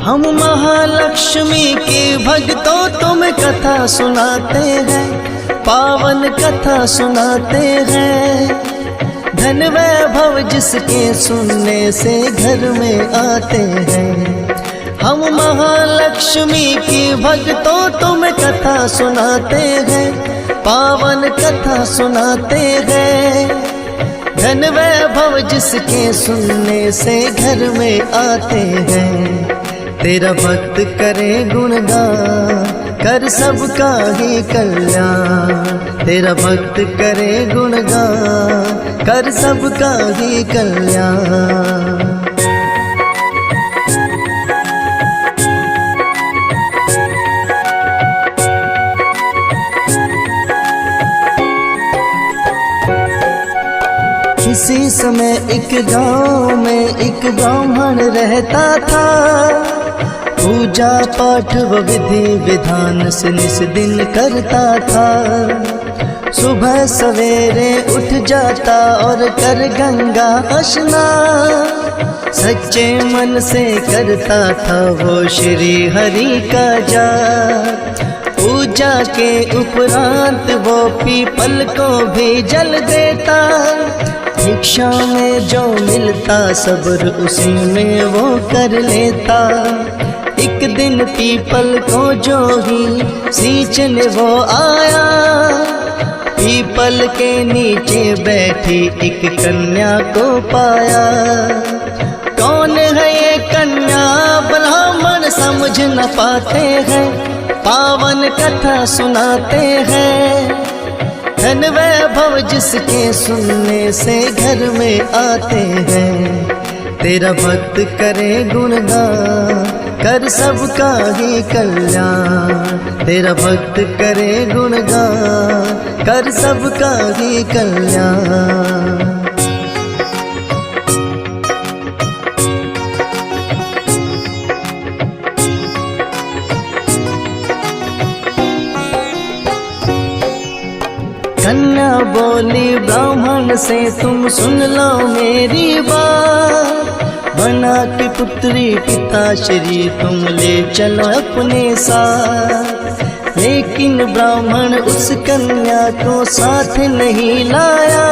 हम महालक्ष्मी के भक्तों तुम कथा सुनाते हैं, पावन कथा सुनाते हैं। धन वैभव जिसके सुनने से घर में आते हैं। हम महालक्ष्मी की भक्तों तुम कथा सुनाते हैं, पावन कथा सुनाते हैं। धन वैभव जिसके सुनने से घर में आते हैं। तेरा भक्त करे गुणगान, कर सबका ही कल्याण। तेरा भक्त करे गुणगान, कर सबका ही कल्याण। किसी समय एक गांव में एक ब्राह्मण रहता था। पूजा पाठ व विधि विधान से निस दिन करता था। सुबह सवेरे उठ जाता और कर गंगा स्नान। सच्चे मन से करता था वो श्री हरि का जाप। पूजा के उपरांत वो पीपल को भी जल देता। भिक्षा में जो मिलता सब्र उसी में वो कर लेता। एक दिन पीपल को जो ही सींचने वो आया। पीपल के नीचे बैठी एक कन्या को पाया। कौन है ये कन्या ब्राह्मण समझ न पाते हैं, पावन कथा सुनाते हैं। धन वैभव जिसके सुनने से घर में आते हैं। तेरा भक्त करे गुणगान, कर सबका ही कल्याण। तेरा भक्त करे गुणगान, कर सबका ही कल्याण। कन्या बोली ब्राह्मण से तुम सुन लो मेरी बात। बना की पुत्री पिता श्री तुम ले चलो अपने साथ। लेकिन ब्राह्मण उस कन्या को साथ नहीं लाया।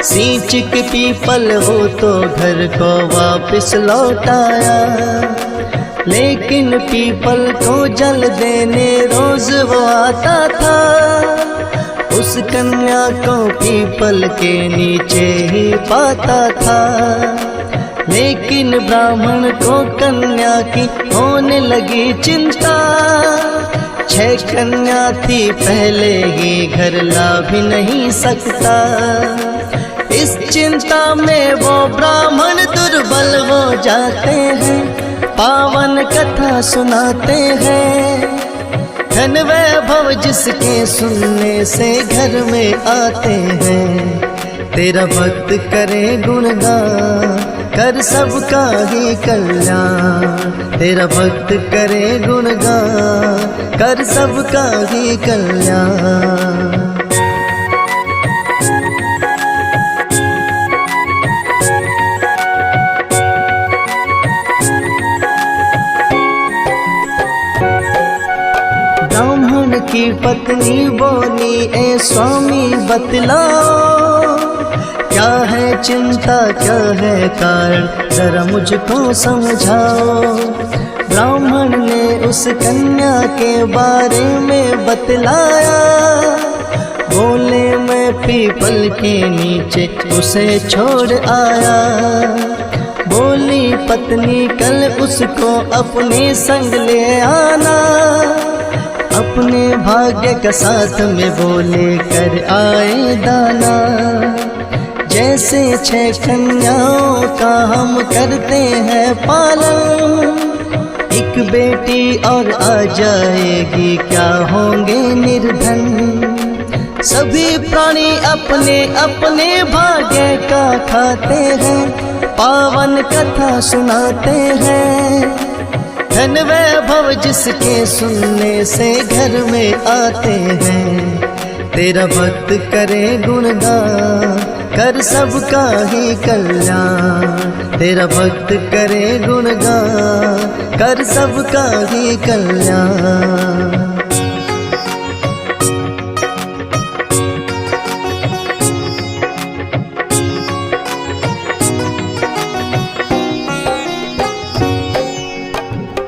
सींच के पीपल वो तो घर को वापस लौटाया। लेकिन पीपल को जल देने रोज वो आता था। उस कन्या को पीपल के नीचे ही पाता था। लेकिन ब्राह्मण को कन्या की होने लगी चिंता। 6 कन्या थी पहले ही घर ला भी नहीं सकता। इस चिंता में वो ब्राह्मण दुर्बल हो जाते हैं, पावन कथा सुनाते हैं। धन वैभव जिसके सुनने से घर में आते हैं। तेरा भक्त करे गुणगान, कर सबका ही कल्याण। तेरा भक्त करे गुणगान, कर सबका ही कल्याण। ब्राह्मण की पत्नी बोली, ए स्वामी बतलाओ। क्या है चिंता, क्या है कारण, जरा मुझको समझाओ। ब्राह्मण ने उस कन्या के बारे में बतलाया। बोले मैं पीपल के नीचे उसे छोड़ आया। बोली पत्नी कल उसको अपने संग ले आना। अपने भाग्य का साथ में बोले कर आए दाना। जैसे 6 कन्याओं का हम करते हैं पालन। एक बेटी और आ जाएगी, क्या होंगे निर्धन। सभी प्राणी अपने अपने भाग्य का खाते हैं, पावन कथा सुनाते हैं। धन वैभव जिसके सुनने से घर में आते हैं। तेरा भक्त करे गुणगान, कर सबका ही कल्याण। तेरा भक्त करे गुणगान, कर सबका ही कल्याण।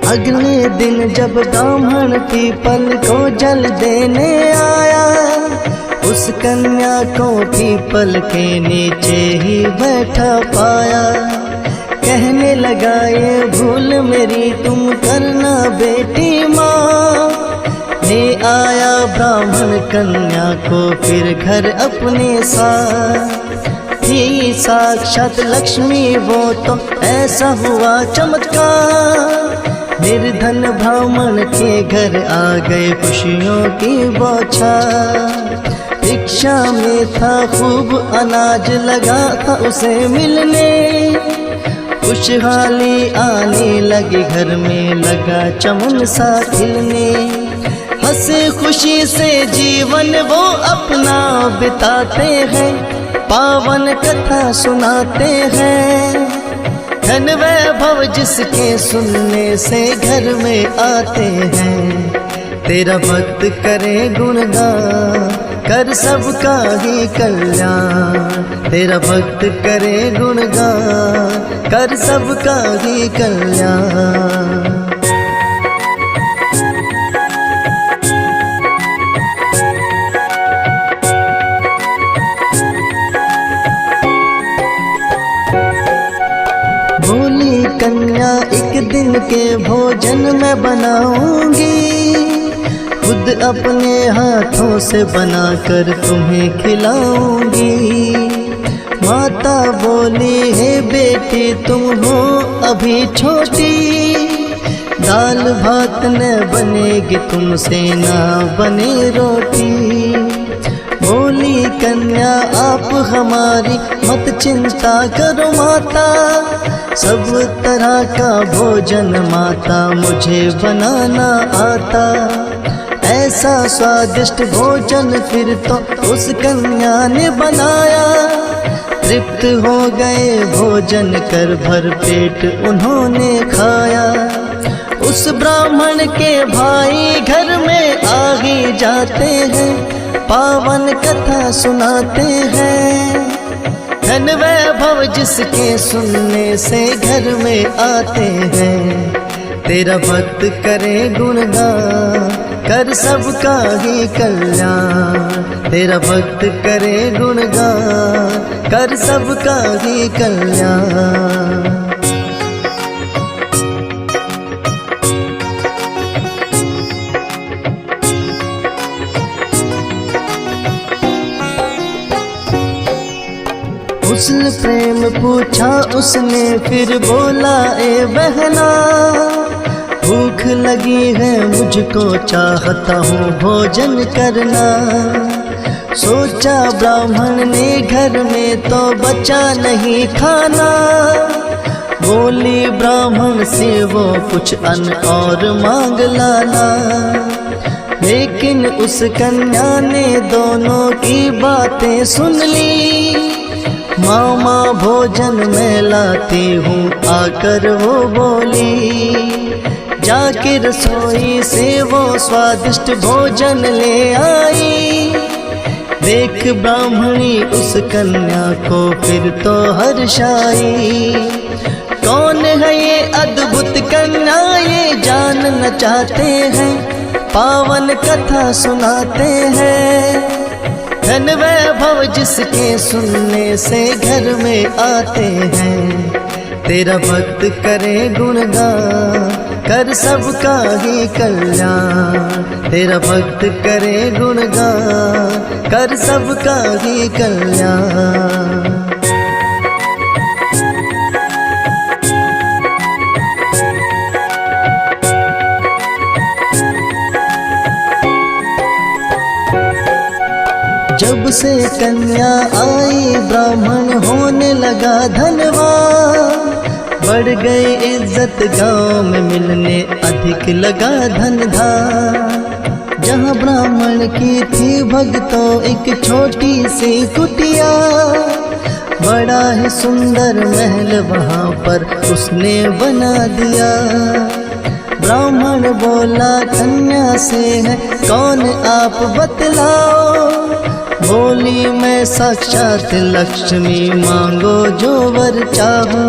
अगले दिन जब ब्राह्मण पीपल को जल देने आया, उस कन्या को पीपल के नीचे ही बैठा पाया। कहने लगा ये भूल मेरी तुम करना बेटी माँ। ले आया ब्राह्मण कन्या को फिर घर अपने साथ। थी साक्षात लक्ष्मी वो तो ऐसा हुआ चमत्कार। निर्धन ब्राह्मण के घर आ गए खुशियों की बौछार। भिक्षा में था खूब अनाज लगा था उसे मिलने। खुशहाली आने लगी घर में लगा चमन सा खिलने। हंसे खुशी से जीवन वो अपना बिताते हैं, पावन कथा सुनाते हैं। धन वैभव जिसके सुनने से घर में आते हैं। तेरा भक्त करे गुणगान, कर सबका ही कल्याण। तेरा भक्त करे गुणगान, कर सबका ही कल्याण। बोली कन्या एक दिन के भोजन मैं बनाऊंगी, खुद अपने हाथों से बनाकर तुम्हें खिलाऊंगी। माता बोली हे बेटी तुम हो अभी छोटी, दाल भात न बनेगी तुमसे ना बने रोटी। बोली कन्या आप हमारी मत चिंता करो माता, सब तरह का भोजन माता मुझे बनाना आता। ऐसा स्वादिष्ट भोजन फिर तो उस कन्या ने बनाया। तृप्त हो गए भोजन कर भर पेट उन्होंने खाया। उस ब्राह्मण के भाई घर में आ ही जाते हैं, पावन कथा सुनाते हैं। धन वैभव जिसके सुनने से घर में आते हैं। तेरा भक्त करे गुणगान, कर सबका ही कल्याण। तेरा भक्त करे गुणगान, कर सबका ही कल्याण। उसने प्रेम पूछा उसने फिर बोला ए बहना, भूख लगी है मुझको चाहता हूँ भोजन करना। सोचा ब्राह्मण ने घर में तो बचा नहीं खाना। बोली ब्राह्मण से वो कुछ अन्न और मांग लाना। लेकिन उस कन्या ने दोनों की बातें सुन ली। मामा भोजन मैं लाती हूँ आकर वो बोली। जाके रसोई से वो स्वादिष्ट भोजन ले आई। देख ब्राह्मणी उस कन्या को फिर तो हर्षाई। कौन है ये अद्भुत कन्या ये जानना चाहते हैं, पावन कथा सुनाते हैं। धन वैभव जिसके सुनने से घर में आते हैं। तेरा भक्त करे गुणगान, कर सबका ही कल्याण। तेरा भक्त करे गुणगान, कर सबका ही कल्याण। जब से कन्या आई ब्राह्मण होने लगा धनवान। बढ़ गई इज्जत गांव में मिलने अधिक लगा धन धान। जहाँ ब्राह्मण की थी भक्तों एक छोटी सी कुटिया, बड़ा ही सुंदर महल वहाँ पर उसने बना दिया। ब्राह्मण बोला कन्या से है कौन आप बतलाओ। बोली मैं साक्षात लक्ष्मी मांगो जो वर चाहो।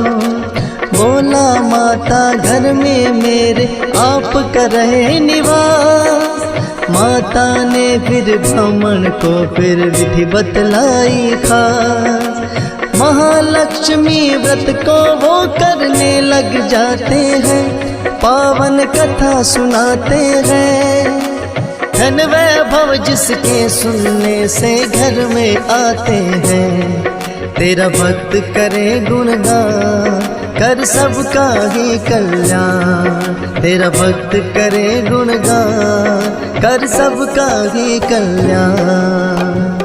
बोला माता घर में मेरे आप कर रहे निवास। माता ने फिर ब्राह्मण को फिर विधि बतलाई खास। महालक्ष्मी व्रत को वो करने लग जाते हैं, पावन कथा सुनाते हैं। धन वैभव जिसके सुनने से घर में आते हैं। तेरा भक्त करे गुणगान कर सबका ही कल्याण। तेरा भक्त करे गुणगान कर सबका ही कल्याण।